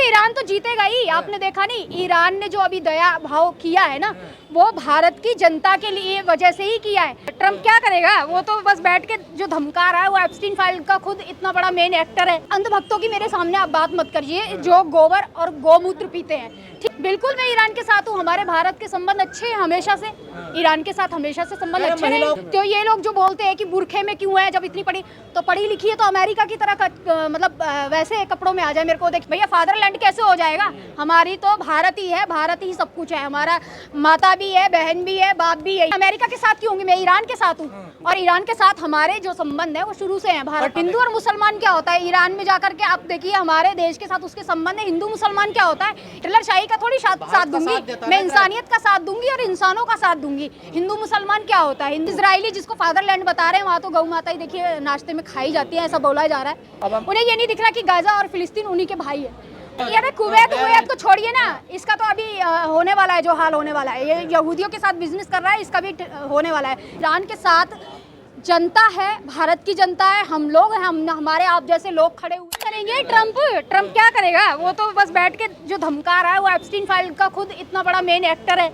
Iran तो जीतेगा ही। आपने देखा नहीं, ईरान ने जो अभी दया भाव किया है ना, वो भारत की जनता के लिए वजह से ही किया है। ट्रम्प क्या करेगा, वो तो बस बैठ के जो धमका रहा है, वो एप्स्टीन फाइल का खुद इतना बड़ा मेन एक्टर है। अंधभक्तों की मेरे सामने आप बात मत करिए जो गोबर और गोमूत्र पीते हैं। ठीक, बिल्कुल मैं ईरान के साथ हूँ, हमारे भारत के संबंध अच्छे हैं हमेशा से, ईरान के साथ हमेशा से संबंध अच्छे रहे। तो ये लोग जो बोलते हैं कि बुरखे में क्यों है, जब इतनी पढ़ी लिखी है तो अमेरिका की तरह मतलब वैसे कपड़ों में आ जाए। मेरे को देख भैया, फादरलैंड कैसे हो जाएगा, हमारी तो भारत ही है, भारत ही सब कुछ है, हमारा माता भी है, बहन भी है, बाप भी है। अमेरिका के साथ क्यों होंगी, मैं ईरान के साथ हूँ, और ईरान के साथ हमारे जो संबंध है वो शुरू से हैं। भारत हिंदू और मुसलमान क्या होता है, ईरान में जाकर के आप देखिए हमारे देश के साथ उसके संबंध है। हिंदू मुसलमान क्या होता है, हिटलरशाही का थोड़ी साथ दूंगी मैं, इंसानियत का साथ दूंगी और इंसानों का साथ दूंगी। हिंदू मुसलमान क्या होता है, इजरायली जिसको फादरलैंड बता रहे हैं, वहाँ तो गौ माता ही देखिए नाश्ते में खाई जाती है, ऐसा बोला जा रहा है। उन्हें ये नहीं दिख रहा कि गाजा और फिलिस्तीन उन्हीं के भाई है। यार कुवैत को छोड़िए ना, इसका तो अभी होने वाला है जो हाल होने वाला है। ये यहूदियों के साथ बिजनेस कर रहा है, इसका भी होने वाला है। ईरान के साथ जनता है, भारत की जनता है, हम लोग हैं, हमारे आप जैसे लोग खड़े हुए करेंगे। ट्रम्प क्या करेगा, वो तो बस बैठ के जो धमका रहा है, वो एप्स्टीन फाइल का खुद इतना बड़ा मेन एक्टर है।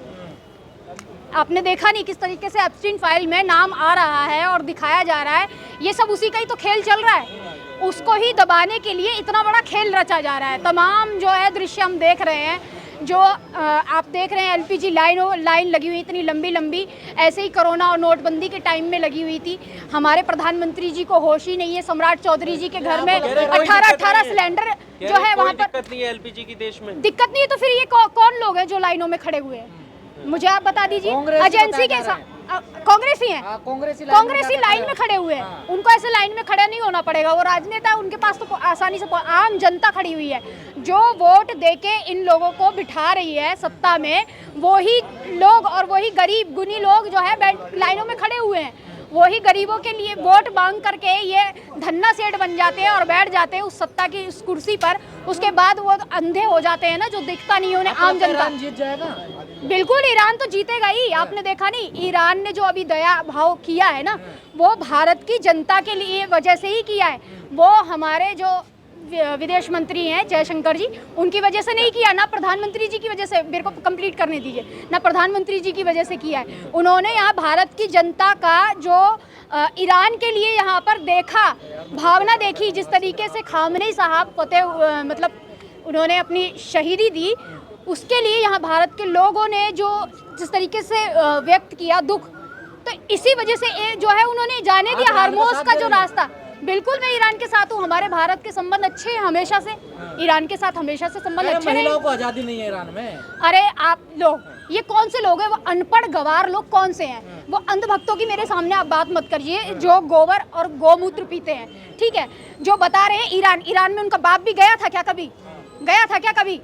आपने देखा नहीं किस तरीके से एप्स्टीन फाइल में नाम आ रहा है और दिखाया जा रहा है, ये सब उसी का ही तो खेल चल रहा है। उसको ही दबाने के लिए इतना बड़ा खेल रचा जा रहा है। तमाम जो है दृश्य हम देख रहे हैं, जो आप देख रहे हैं एलपीजी लाइन लगी हुई इतनी लंबी लंबी, ऐसे ही कोरोना और नोटबंदी के टाइम में लगी हुई थी। हमारे प्रधानमंत्री जी को होश ही नहीं है, सम्राट चौधरी जी के घर में 18 सिलेंडर जो है वहाँ पर। दिक्कत नहीं है एलपीजी की देश में, दिक्कत नहीं है तो फिर ये कौन लोग हैं जो लाइनों में खड़े हुए हैं, मुझे आप बता दीजिए। एजेंसी के साथ कांग्रेस ही है, कांग्रेसी लाइन में खड़े हुए हैं। उनको ऐसे लाइन में खड़े नहीं होना पड़ेगा, वो राजनेता, उनके पास तो आसानी से आम जनता खड़ी हुई है जो वोट देके इन लोगों को बिठा रही है सत्ता में। वही लोग और वही गरीब गुनी लोग जो है लाइनों में खड़े हुए हैं, वही गरीबों के लिए वोट मांग करके ये धन्ना सेठ बन जाते हैं और बैठ जाते हैं उस सत्ता की उस कुर्सी पर। उसके बाद वो अंधे हो जाते हैं ना, जो दिखता नहीं है उन्हें आम जनता। जीत जाएगा, बिल्कुल ईरान तो जीतेगा ही। आपने देखा नहीं, ईरान ने जो अभी दया भाव किया है ना, वो भारत की जनता के लिए वजह से ही किया है। वो हमारे जो विदेश मंत्री हैं जयशंकर जी, उनकी वजह से नहीं किया, ना प्रधानमंत्री जी की वजह से, मेरे को कंप्लीट करने दीजिए, ना प्रधानमंत्री जी की वजह से किया है। उन्होंने यहाँ भारत की जनता का जो ईरान के लिए यहाँ पर देखा, भावना देखी, जिस तरीके से खामनेई साहब मतलब उन्होंने अपनी शहीदी दी, उसके लिए यहाँ भारत के लोगों ने जो जिस तरीके से व्यक्त किया दुख, तो इसी वजह से जो है उन्होंने जाने दिया हार्मोस का जो रास्ता। बिल्कुल मैं ईरान के साथ हूँ, हमारे भारत के संबंध अच्छे हैं हमेशा से, ईरान के साथ हमेशा से संबंध अच्छे हैं। महिलाओं को आजादी नहीं है ईरान में। अरे आप लोग, ये कौन से लोग हैं, वो अनपढ़ गवार लोग कौन से हैं, वो अंधभक्तों की मेरे सामने आप बात मत करिए जो गोबर और गोमूत्र पीते हैं। ठीक है, जो बता रहे हैं ईरान में उनका बाप भी गया था क्या कभी, गया था क्या कभी?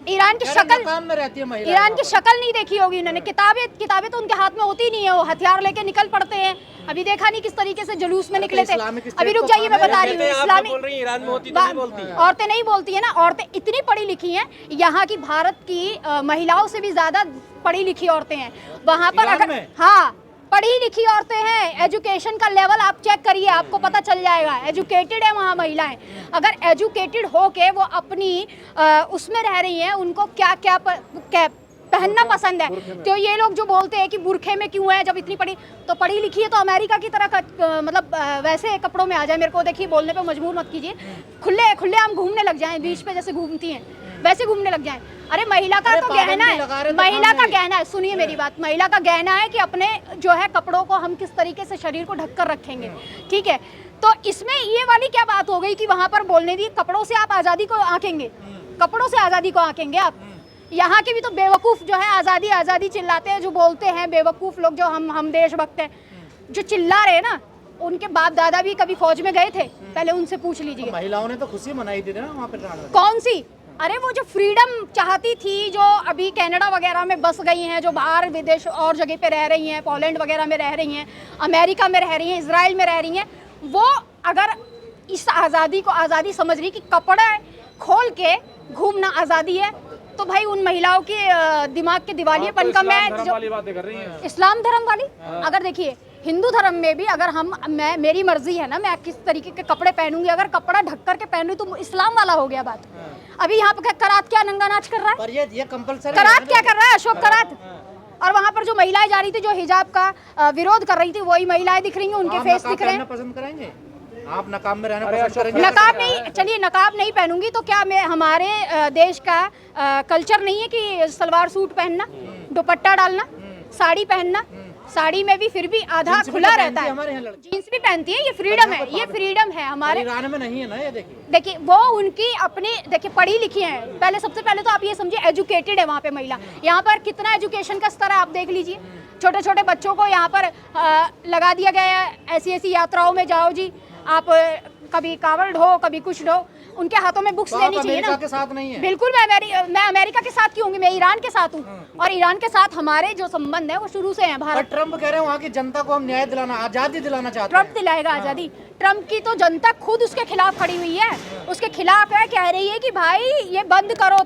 ईरान की शक्ल में रहती है महिला, ईरान की शक्ल नहीं देखी होगी उन्होंने। किताबें तो उनके हाथ में होती नहीं है, वो हथियार लेके निकल पड़ते हैं। अभी देखा नहीं किस तरीके से जुलूस में निकले थे। अभी रुक जाइए, मैं बता रही हूँ। इस्लामी ईरान में होती तो नहीं बोलती, औरतें नहीं बोलती है ना, औरतें इतनी पढ़ी लिखी हैं, यहाँ की भारत की महिलाओं से भी ज्यादा पढ़ी लिखी औरतें हैं वहाँ पर। अगर हाँ पढ़ी लिखी औरतें हैं, एजुकेशन का लेवल आप चेक करिए, आपको पता चल जाएगा, एजुकेटेड है वहाँ महिलाएं। अगर एजुकेटेड हो के वो अपनी उसमें रह रही हैं, उनको क्या क्या पहनना पसंद है, तो ये लोग जो बोलते हैं कि बुरखे में क्यों है, जब इतनी पढ़ी लिखी है तो अमेरिका की तरह मतलब वैसे कपड़ों में आ जाए। मेरे को देखिए बोलने पे मजबूर मत कीजिए, खुले हम घूमने लग जाएं, बीच पे जैसे घूमती हैं वैसे घूमने लग जाएं। अरे महिला का तो गहना है, महिला का गहना है, सुनिए मेरी बात, महिला का गहना है कि अपने जो है कपड़ों को हम किस तरीके से शरीर को ढककर रखेंगे। ठीक है, तो इसमें ये वाली क्या बात हो गई कि वहां पर बोलने दी कपड़ों से आप आज़ादी को आंकेंगे, कपड़ों से आज़ादी को आंकेंगे आप। यहाँ के भी तो बेवकूफ़ जो है आज़ादी आज़ादी चिल्लाते हैं, जो बोलते हैं बेवकूफ़ लोग, जो हम देशभक्त हैं, जो चिल्ला रहे हैं ना, उनके बाप दादा भी कभी फौज में गए थे, पहले उनसे पूछ लीजिए। महिलाओं ने तो खुशी मनाई थी ना वहाँ पे, कौन सी? अरे वो जो फ्रीडम चाहती थी, जो अभी कनाडा वगैरह में बस गई हैं, जो बाहर विदेश और जगह पे रह रही हैं, पोलैंड वगैरह में रह रही हैं, अमेरिका में रह रही हैं, इजराइल में रह रही हैं, वो अगर इस आज़ादी को आज़ादी समझ रही कि कपड़े खोल के घूमना आज़ादी है, तो भाई उन महिलाओं के दिमाग के दिवालियेपन का मैं वाली बातें कर रही हैं, इस्लाम धर्म वाली। अगर देखिए हिंदू धर्म में भी अगर मेरी मर्जी है ना, मैं किस तरीके के कपड़े पहनूंगी, अगर कपड़ा ढक कर के पहनूं तो इस्लाम वाला हो गया बात। अभी यहाँ पे करात क्या नंगा नाच कर रहा है, पर ये कंपलसरी करात क्या कर रहा है, अशोक करात। और वहाँ पर जो महिलाएं जा रही थी, जो हिजाब का विरोध कर रही थी, वही महिलाएं दिख रही हैं, उनके फेस दिख रहे हैं। पसंद करेंगे आप, नकाब में रहना पसंद करेंगे? नकाब नहीं, चलिए नकाब नहीं पहनूंगी तो क्या मैं, हमारे देश का कल्चर नहीं है कि सलवार सूट पहनना, दुपट्टा डालना, साड़ी पहनना? साड़ी में भी फिर भी आधा खुला रहता है, हमारे यहाँ लड़की जींस भी पहनती है, ये फ्रीडम है, ये फ्रीडम है हमारे। ईरान में नहीं है ना ये, देखिए वो उनकी अपनी, देखिए पढ़ी लिखी है, पहले सबसे पहले तो आप ये समझिए एजुकेटेड है वहाँ पे महिला। यहाँ पर कितना एजुकेशन का स्तर है आप देख लीजिए, छोटे छोटे बच्चों को यहाँ पर लगा दिया गया है, ऐसी ऐसी यात्राओं में जाओ जी आप, कभी कावड़ ढो, कभी कुछ ढो, उनके हाथों में बुक्स लेनी चाहिए ना। के साथ नहीं है। बिल्कुल, मैं अमेरिका के साथ क्यों होंगी, मैं ईरान के साथ हूँ, और ईरान के साथ हमारे जो संबंध है वो शुरू से है। भारत, ट्रम्प कह रहे हैं वहाँ की जनता को हम न्याय दिलाना, आजादी दिलाना चाहते ट्रम्प दिलाएगा आजादी। ट्रम्प की तो जनता खुद उसके खिलाफ खड़ी हुई है, उसके खिलाफ है, कह रही है कि भाई ये बंद करो,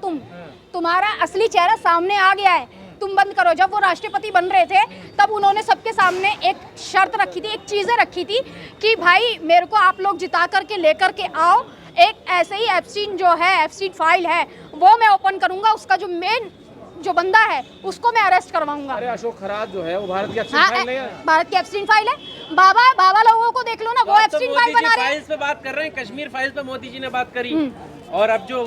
तुम्हारा असली चेहरा सामने आ गया है, तुम बंद करो। जब वो राष्ट्रपति बन रहे थे तब उन्होंने सबके सामने एक शर्त रखी थी, एक चीज़ें रखी थी कि भाई मेरे को आप लोग जिता करके लेकर के आओ, एक ऐसे ही एप्स्टीन जो है, एप्स्टीन फाइल है वो मैं ओपन करूंगा, उसका जो मेन जो बंदा है उसको मैं अरेस्ट करवाऊंगा। अरे अशोक खरात जो है वो भारत की एप्स्टीन फाइल नहीं है, भारत की एप्स्टीन फाइल है। बाबा लोगों को देख लो ना, वो एप्स्टीन फाइल बना रहे हैं। फाइल्स पे बात कर रहे हैं, कश्मीर फाइल्स पे मोदी जी ने बात करी, और अब जो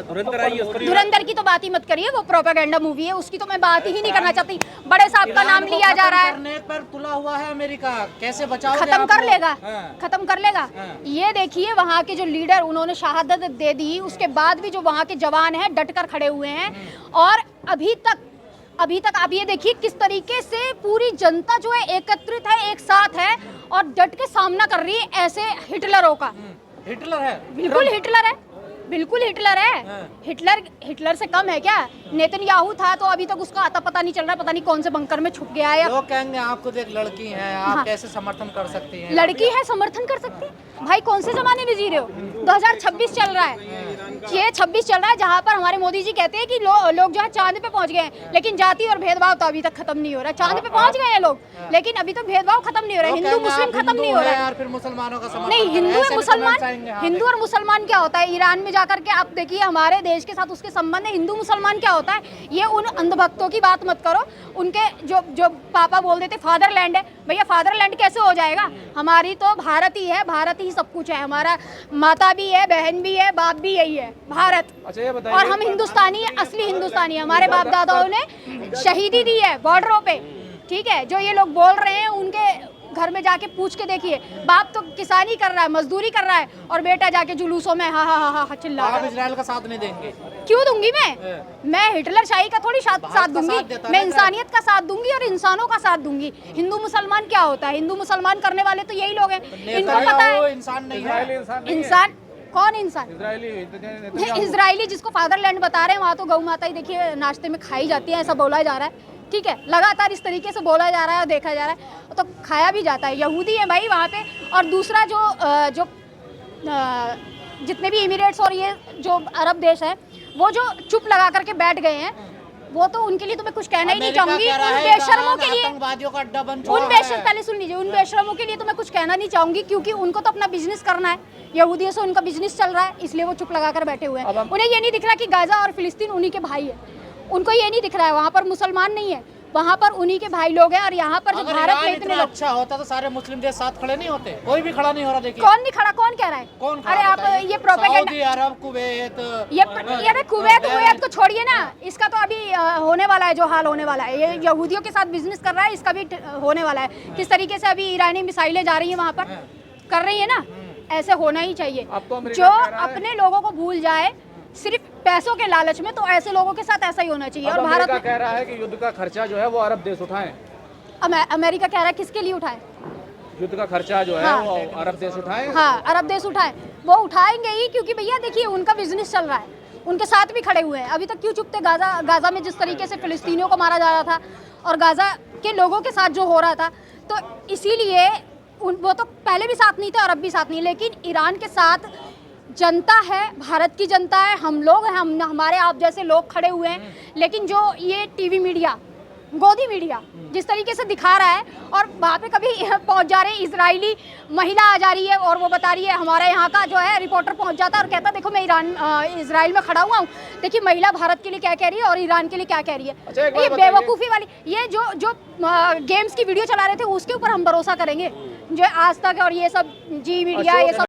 धुरंधर आई है उस पर धुरंधर की तो बात ही मत करिए, वो प्रोपेगेंडा मूवी है, उसकी तो मैं बात ही नहीं करना चाहती। बड़े साहब का नाम लिया जा रहा है, करने पर तुला हुआ है अमेरिका, कैसे बचाओगे? खत्म कर लेगा, हाँ। खत्म कर लेगा। ये देखिए वहाँ के जो लीडर, उन्होंने शहादत दे दी, उसके बाद भी जो वहाँ के जवान हैं डट कर खड़े हुए हैं, और अभी तक आप ये देखिए किस तरीके से पूरी जनता जो है एकत्रित है, एक साथ है, और डट के सामना कर रही है ऐसे हिटलरों का। हिटलर है, बिल्कुल हिटलर है, बिल्कुल हिटलर है। हिटलर से कम है क्या? नेतन्याहू था तो अभी तक उसका आता पता नहीं चल रहा, पता नहीं कौन से बंकर में छुप गया है। लोग कहेंगे आप खुद एक लड़की हैं, आप कैसे समर्थन कर सकती हैं? लड़की है, समर्थन कर सकती है? भाई कौन से जमाने में जी रहे हो? 2026 चल रहा है, ये 26 चल रहा है, जहाँ पर हमारे मोदी जी कहते हैं कि लोग जो है चांद पे पहुंच गए हैं, लेकिन जाति और भेदभाव तो अभी तक खत्म नहीं हो रहा। चांद पे पहुंच गए हैं लोग, लेकिन अभी तक भेदभाव खत्म नहीं हो रहा है, हिंदू मुस्लिम खत्म नहीं हो रहा है। फिर मुसलमानों का समर्थन नहीं, हिंदू और मुसलमान क्या होता है? ईरान में जाकर के आप देखिए हमारे देश के साथ उसके संबंध है। हिंदू मुसलमान क्या होता है? ये उन अंधभक्तों की बात मत करो, उनके जो पापा बोल देते फादरलैंड है, भैया फादरलैंड कैसे हो जाएगा? हमारी तो भारत ही है, भारत ही सब कुछ है, हमारा माता भी है, बहन भी है, बाप भी यही है, भारत। अच्छा ये बताइए, और हम हिंदुस्तानी, असली हिंदुस्तानी, हमारे बाप दादाओं ने शहीदी दी है बॉर्डरों पे, ठीक है? जो ये लोग बोल रहे हैं उनके घर में जाके पूछ के देखिए, बाप तो किसानी कर रहा है, मजदूरी कर रहा है, और बेटा जाके जुलूसों में हा हा हा हा चिल्ला रहा है। आप इजराइल का साथ नहीं देंगे? क्यों दूंगी मैं हिटलर शाही का थोड़ी साथ दूंगी, मैं इंसानियत का साथ दूंगी और इंसानों का साथ दूंगी। हिंदू मुसलमान क्या होता है? हिंदू मुसलमान करने वाले तो यही लोग हैं, इनको पता है। इंसान नहीं है, इंसान कौन? इंसान इजरायली इजरायली जिसको फादरलैंड बता रहे हैं, वहाँ तो गौ माता ही देखिए नाश्ते में खाई जाती है, ऐसा बोला जा रहा है, ठीक है? लगातार इस तरीके से बोला जा रहा है और देखा जा रहा है, तो खाया भी जाता है। यहूदी है भाई वहाँ पे। और दूसरा जो जितने भी इमिरेट्स और ये जो अरब देश है, वो जो चुप लगा करके बैठ गए हैं, वो तो उनके लिए तो मैं कुछ कहना ही नहीं चाहूंगी। उन बेशर्मों के लिए, आतंकवादियों का अड्डा बन उन बेशर्म, पहले सुन लीजिए, उन बेशर्मों के लिए तो मैं कुछ कहना नहीं चाहूंगी, क्योंकि उनको तो अपना बिजनेस करना है, यहूदियों से उनका बिजनेस चल रहा है, इसलिए वो चुप लगा कर बैठे हुए हैं। उन्हें ये नहीं दिख रहा कि गाजा और फिलिस्तीन उन्हीं के भाई है, उनको ये नहीं दिख रहा है। वहाँ पर मुसलमान नहीं है, वहाँ पर उन्हीं के भाई लोग हैं, और यहाँ पर जो भारत में इतने लोग। अच्छा होता तो सारे मुस्लिम देश साथ खड़े नहीं होते, कोई भी खड़ा नहीं हो रहा। देखिए कौन नहीं खड़ा, कौन कह रहा है? कौन खड़ा? अरे आप ये प्रोपेगेंडा, सऊदी अरब, कुवैत, ये कुवैत को छोड़िए ना, इसका तो अभी होने वाला है जो हाल होने वाला है। ये यहूदियों के साथ बिजनेस कर रहा है, इसका भी होने वाला है। किस तरीके से अभी ईरानी मिसाइलें जा रही हैं वहाँ पर, कर रही है ना, ऐसे होना ही चाहिए। जो अपने लोगों को भूल जाए सिर्फ पैसों के लालच में, तो ऐसे लोगों के साथ ऐसा ही होना चाहिए। और भारत कह रहा है कि युद्ध का खर्चा जो है वो अरब देश उठाएं। अमेरिका कह रहा है किसके लिए उठाए? युद्ध का खर्चा जो है वो अरब देश उठाएं। हाँ, अरब देश उठाए, वो उठाएंगे ही, क्योंकि भैया देखिए उनका बिजनेस चल रहा है, उनके साथ भी खड़े हुए हैं। अभी तक क्यों चुप थे? गाजा में जिस तरीके से फिलिस्तीनियों को मारा जा रहा था और गाजा के लोगों के साथ जो हो रहा था, तो इसीलिए वो तो पहले भी साथ नहीं थे और अब भी साथ नहीं। लेकिन ईरान के साथ जनता है, भारत की जनता है, हम लोग हैं, हमारे आप जैसे लोग खड़े हुए हैं। लेकिन जो ये टीवी मीडिया गोदी मीडिया जिस तरीके से दिखा रहा है, और वहाँ पे कभी पहुँच जा रहे इजरायली महिला आ जा रही है और वो बता रही है, हमारे यहाँ का जो है रिपोर्टर पहुँच जाता है और कहता है देखो मैं इजराइल में खड़ा हुआ हूँ, देखिए महिला भारत के लिए क्या कह रही है और ईरान के लिए क्या कह रही है। अच्छा, एक बात ये बताइए। बेवकूफ़ी वाली, ये जो गेम्स की वीडियो चला रहे थे उसके ऊपर हम भरोसा करेंगे, जो आज तक और ये सब जी मीडिया ये सब